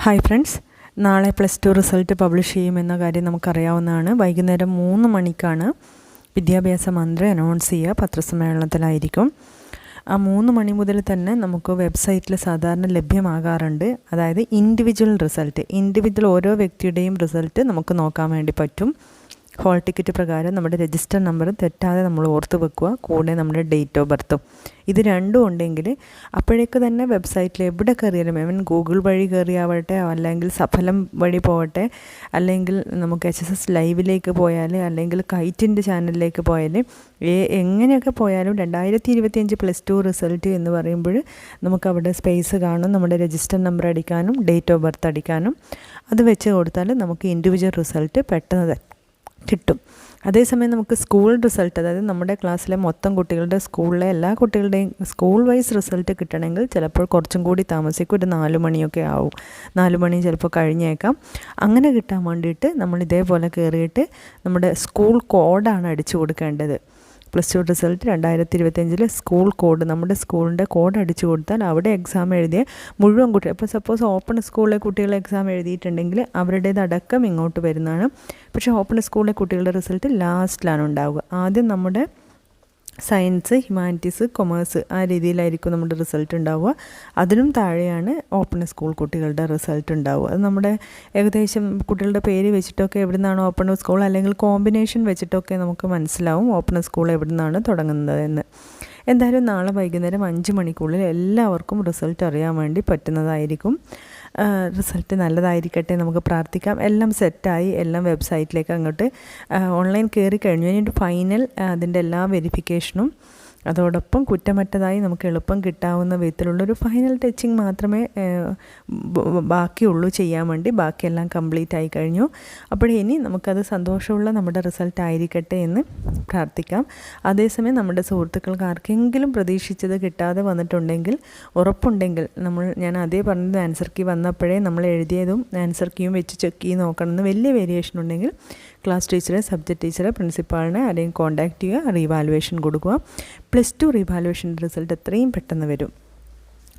Hi friends, നാളെ +2 result publish ചെയ്യുമെന്ന കാര്യം നമുക്കറിയാവുന്നതാണ്. വൈകുന്നേരം 3 മണിക്കാണ് വിദ്യാഭ്യാസ മന്ത്രി അനൗൺസ് ചെയ്യുക. പത്രസമ്മേളനത്തിലായിരിക്കും. ആ 3 മണി മുതൽ തന്നെ നമുക്ക് വെബ്സൈറ്റിൽ സാധാരണ ലഭ്യമാകാറുണ്ട്. അതായത് ഇൻഡിവിജ്വൽ റിസൾട്ട്, ഓരോ വ്യക്തിയുടെയും റിസൾട്ട് നമുക്ക് നോക്കാൻ വേണ്ടി പറ്റും. ഹോൾ ടിക്കറ്റ് പ്രകാരം നമ്മുടെ രജിസ്റ്റർ നമ്പർ തെറ്റാതെ നമ്മൾ ഓർത്ത് വെക്കുക, കൂടെ നമ്മുടെ ഡേറ്റ് ഓഫ് ബർത്തും. ഇത് രണ്ടും ഉണ്ടെങ്കിൽ അപ്പോഴേക്ക് തന്നെ വെബ്സൈറ്റിൽ എവിടെ കയറിയാലും, ഗൂഗിൾ വഴി കയറിയാവട്ടെ, അല്ലെങ്കിൽ സഫലം വഴി പോകട്ടെ, അല്ലെങ്കിൽ നമുക്ക് HSS ലൈവിലേക്ക് പോയാൽ, അല്ലെങ്കിൽ കൈറ്റിൻ്റെ ചാനലിലേക്ക് പോയാൽ, എങ്ങനെയൊക്കെ പോയാലും 2025 +2 റിസൾട്ട് എന്ന് പറയുമ്പോൾ നമുക്കവിടെ സ്പേസ് കാണും. നമ്മുടെ രജിസ്റ്റർ നമ്പർ അടിക്കാനും ഡേറ്റ് ഓഫ് ബർത്ത് അടിക്കാനും അത് വെച്ച് കൊടുത്താൽ നമുക്ക് ഇൻഡിവിജ്വൽ റിസൾട്ട് പെട്ടെന്ന് കിട്ടും. അതേസമയം നമുക്ക് സ്കൂൾ റിസൾട്ട്, അതായത് നമ്മുടെ ക്ലാസ്സിലെ മൊത്തം കുട്ടികളുടെ, സ്കൂളിലെ എല്ലാ കുട്ടികളുടെയും സ്കൂൾ വൈസ് റിസൾട്ട് കിട്ടണമെങ്കിൽ ചിലപ്പോൾ കുറച്ചും കൂടി താമസിക്കും. ഒരു 4 മണിയൊക്കെ ആവും. 4 മണി ചിലപ്പോൾ കഴിഞ്ഞേക്കാം. അങ്ങനെ കിട്ടാൻ വേണ്ടിയിട്ട് നമ്മൾ ഇതേപോലെ കയറിയിട്ട് നമ്മുടെ സ്കൂൾ കോഡാണ് അടിച്ചു കൊടുക്കേണ്ടത്. +2 റിസൾട്ട് 2025 സ്കൂൾ കോഡ്, നമ്മുടെ സ്കൂളിൻ്റെ കോഡ് അടിച്ചു കൊടുത്താൽ അവിടെ എക്സാം എഴുതിയ മുഴുവൻ കുട്ടികൾ, ഇപ്പോൾ സപ്പോസ് ഓപ്പൺ സ്കൂളിലെ കുട്ടികൾ എക്സാം എഴുതിയിട്ടുണ്ടെങ്കിൽ അവരുടേതടക്കം ഇങ്ങോട്ട് വരുന്നതാണ്. പക്ഷേ ഓപ്പൺ സ്കൂളിലെ കുട്ടികളുടെ റിസൾട്ട് ലാസ്റ്റിലാണ് ഉണ്ടാവുക. ആദ്യം നമ്മുടെ സയൻസ്, ഹ്യൂമാനിറ്റീസ്, കൊമേഴ്സ് ആ രീതിയിലായിരിക്കും നമ്മുടെ റിസൾട്ട് ഉണ്ടാവുക. അതിനും താഴെയാണ് ഓപ്പൺ സ്കൂൾ കുട്ടികളുടെ റിസൾട്ട് ഉണ്ടാവുക. അത് നമ്മുടെ ഏകദേശം കുട്ടികളുടെ പേര് വെച്ചിട്ടൊക്കെ എവിടെ നിന്നാണ് ഓപ്പൺ സ്കൂൾ, അല്ലെങ്കിൽ കോമ്പിനേഷൻ വെച്ചിട്ടൊക്കെ നമുക്ക് മനസ്സിലാവും ഓപ്പൺ സ്കൂൾ എവിടെ നിന്നാണ് തുടങ്ങുന്നതെന്ന്. എന്തായാലും നാളെ വൈകുന്നേരം 5 മണിക്കുള്ളിൽ എല്ലാവർക്കും റിസൾട്ട് അറിയാൻ വേണ്ടി പറ്റുന്നതായിരിക്കും. റിസൾട്ട് നല്ലതായിരിക്കട്ടെ, നമുക്ക് പ്രാർത്ഥിക്കാം. എല്ലാം സെറ്റായി, എല്ലാം വെബ്സൈറ്റിലേക്ക് അങ്ങോട്ട് ഓൺലൈൻ കയറി കഴിഞ്ഞു. കഴിഞ്ഞിട്ട് ഫൈനൽ അതിൻ്റെ എല്ലാ വെരിഫിക്കേഷനും അതോടൊപ്പം കുറ്റമറ്റതായി നമുക്ക് എളുപ്പം കിട്ടാവുന്ന വിധത്തിലുള്ളൊരു ഫൈനൽ ടച്ചിങ് മാത്രമേ ബാക്കിയുള്ളൂ ചെയ്യാൻ വേണ്ടി. ബാക്കിയെല്ലാം കംപ്ലീറ്റ് ആയി കഴിഞ്ഞു. അപ്പോൾ ഇനി നമുക്കത് സന്തോഷമുള്ള നമ്മുടെ റിസൾട്ട് ആയിരിക്കട്ടെ എന്ന് പ്രാർത്ഥിക്കാം. അതേസമയം നമ്മുടെ സുഹൃത്തുക്കൾക്ക് ആർക്കെങ്കിലും പ്രതീക്ഷിച്ചത് കിട്ടാതെ വന്നിട്ടുണ്ടെങ്കിൽ, ഉറപ്പുണ്ടെങ്കിൽ, ഞാൻ അതേ പറഞ്ഞത് ആൻസർ കീ വന്നപ്പോഴേ നമ്മൾ എഴുതിയതും ആൻസർ കീയും വെച്ച് ചെക്ക് ചെയ്ത് നോക്കണമെന്ന് വലിയ വേരിയേഷൻ ഉണ്ടെങ്കിൽ ക്ലാസ് ടീച്ചറെ, സബ്ജക്റ്റ് ടീച്ചറെ, പ്രിൻസിപ്പാളിനെ ആരെയും കോൺടാക്റ്റ് ചെയ്യുക, റീവാലുവേഷൻ കൊടുക്കുക. +2 റീവാലുവേഷൻ റിസൾട്ട് എത്രയും പെട്ടെന്ന് വരും.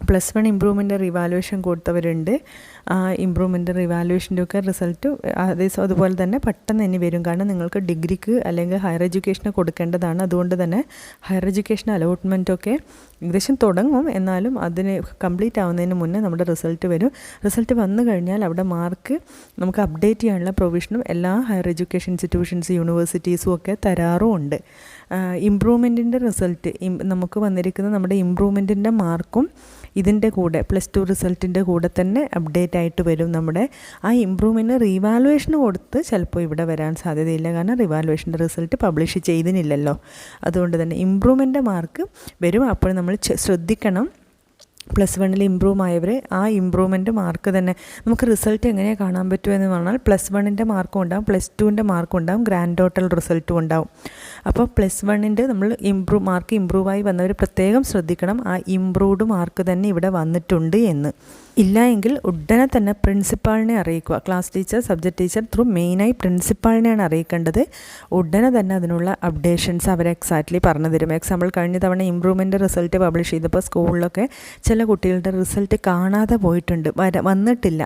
+1 ഇമ്പ്രൂവ്മെൻ്റ് റിവാലുവേഷൻ കൊടുത്തവരുണ്ട്. ആ ഇമ്പ്രൂവ്മെൻ്റ് റിവാലുവേഷൻ്റെ ഒക്കെ റിസൾട്ട് അതുപോലെ തന്നെ പെട്ടെന്ന് തന്നെ വരും. കാരണം നിങ്ങൾക്ക് ഡിഗ്രിക്ക് അല്ലെങ്കിൽ ഹയർ എഡ്യൂക്കേഷന് കൊടുക്കേണ്ടതാണ്. അതുകൊണ്ട് തന്നെ ഹയർ എഡ്യൂക്കേഷൻ അലോട്ട്മെൻറ്റൊക്കെ ഏകദേശം തുടങ്ങും. എന്നാലും അതിന് കംപ്ലീറ്റ് ആവുന്നതിന് മുന്നേ നമ്മുടെ റിസൾട്ട് വരും. റിസൾട്ട് വന്നു കഴിഞ്ഞാൽ അവിടെ മാർക്ക് നമുക്ക് അപ്ഡേറ്റ് ചെയ്യാനുള്ള പ്രൊവിഷനും എല്ലാ ഹയർ എഡ്യൂക്കേഷൻ ഇൻസ്റ്റിറ്റ്യൂഷൻസ്, യൂണിവേഴ്സിറ്റീസും ഒക്കെ തരാറുമുണ്ട്. ഇമ്പ്രൂവ്മെൻറ്റിൻ്റെ റിസൾട്ട് നമുക്ക് വന്നിരിക്കുന്ന നമ്മുടെ ഇമ്പ്രൂവ്മെൻറ്റിൻ്റെ മാർക്കും ഇതിൻ്റെ കൂടെ +2 റിസൾട്ടിൻ്റെ കൂടെ തന്നെ അപ്ഡേറ്റ് ആയിട്ട് വരും. നമ്മുടെ ആ ഇമ്പ്രൂവ്മെൻറ്റ് റീവാലുവേഷന് കൊടുത്ത് ചിലപ്പോൾ ഇവിടെ വരാൻ സാധ്യതയില്ല. കാരണം റീവാലുവേഷൻ്റെ റിസൾട്ട് പബ്ലിഷ് ചെയ്തിട്ടില്ലല്ലോ. അതുകൊണ്ട് തന്നെ ഇമ്പ്രൂവ്മെൻ്റ് മാർക്ക് വരും. അപ്പോൾ നമ്മൾ ശ്രദ്ധിക്കണം. +1 ഇമ്പ്രൂവ് ആയവർ ആ ഇമ്പ്രൂവ്മെൻറ്റ് മാർക്ക് തന്നെ നമുക്ക് റിസൾട്ട് എങ്ങനെ കാണാൻ പറ്റുമെന്ന് പറഞ്ഞാൽ +1 മാർക്കും ഉണ്ടാവും, +2 മാർക്കും ഉണ്ടാവും, ഗ്രാൻഡ് ടോട്ടൽ റിസൾട്ടും ഉണ്ടാവും. അപ്പോൾ +1 നമ്മൾ മാർക്ക് ഇമ്പ്രൂവായി വന്നവർ പ്രത്യേകം ശ്രദ്ധിക്കണം. ആ ഇമ്പ്രൂവ്ഡ് മാർക്ക് തന്നെ ഇവിടെ വന്നിട്ടുണ്ട് എന്ന്. ഇല്ല എങ്കിൽ ഉടനെ തന്നെ പ്രിൻസിപ്പാളിനെ അറിയിക്കുക. Class teacher, subject teacher through മെയിനായി പ്രിൻസിപ്പാളിനെയാണ് അറിയിക്കേണ്ടത്. ഉടനെ തന്നെ അതിനുള്ള അപ്ഡേഷൻസ് അവർ എക്സാക്ട്ലി പറഞ്ഞു തരും. എക്സാമ്പിൾ, കഴിഞ്ഞ തവണ ഇമ്പ്രൂവ്മെൻ്റ് റിസൾട്ട് പബ്ലിഷ് ചെയ്തപ്പോൾ സ്കൂളിലൊക്കെ ചില കുട്ടികളുടെ റിസൾട്ട് കാണാതെ പോയിട്ടുണ്ട്, വന്നിട്ടില്ല.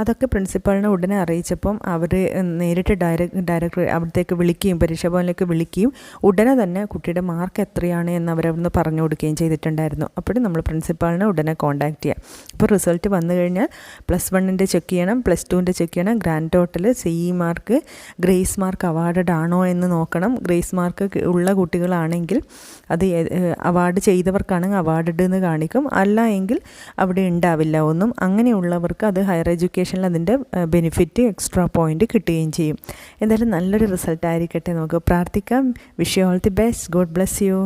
അതൊക്കെ പ്രിൻസിപ്പാളിനെ ഉടനെ അറിയിച്ചപ്പം അവർ നേരിട്ട് ഡയറക്ടർ അവിടത്തേക്ക് വിളിക്കുകയും പരീക്ഷാഭവനിലേക്ക് വിളിക്കുകയും ഉടനെ തന്നെ കുട്ടിയുടെ മാർക്ക് എത്രയാണ് എന്ന് അവരവിടുന്ന് പറഞ്ഞു കൊടുക്കുകയും ചെയ്തിട്ടുണ്ടായിരുന്നു. അപ്പോൾ നമ്മൾ പ്രിൻസിപ്പാളിനെ ഉടനെ കോൺടാക്റ്റ് ചെയ്യുക. അപ്പോൾ റിസൾട്ട് വന്നു കഴിഞ്ഞാൽ +1 ചെക്ക് ചെയ്യണം, +2 ചെക്ക് ചെയ്യണം, grand total, CE mark, grace mark awarded ആണോ എന്ന് നോക്കണം. ഗ്രേസ് മാർക്ക് ഉള്ള കുട്ടികളാണെങ്കിൽ അത് അവാർഡ് ചെയ്തവർക്കാണെങ്കിൽ അവാർഡഡ് എന്ന് കാണിക്കും. അല്ല എങ്കിൽ അവിടെ ഉണ്ടാവില്ല ഒന്നും. അങ്ങനെയുള്ളവർക്ക് അത് ഹയർ എഡ്യൂക്കേഷനിൽ അതിൻ്റെ ബെനിഫിറ്റ്, എക്സ്ട്രാ പോയിൻ്റ് കിട്ടുകയും ചെയ്യും. എന്തായാലും നല്ലൊരു റിസൾട്ട് ആയിരിക്കട്ടെ, നമുക്ക് പ്രാർത്ഥിക്കാം. Wish you all the best. God bless you.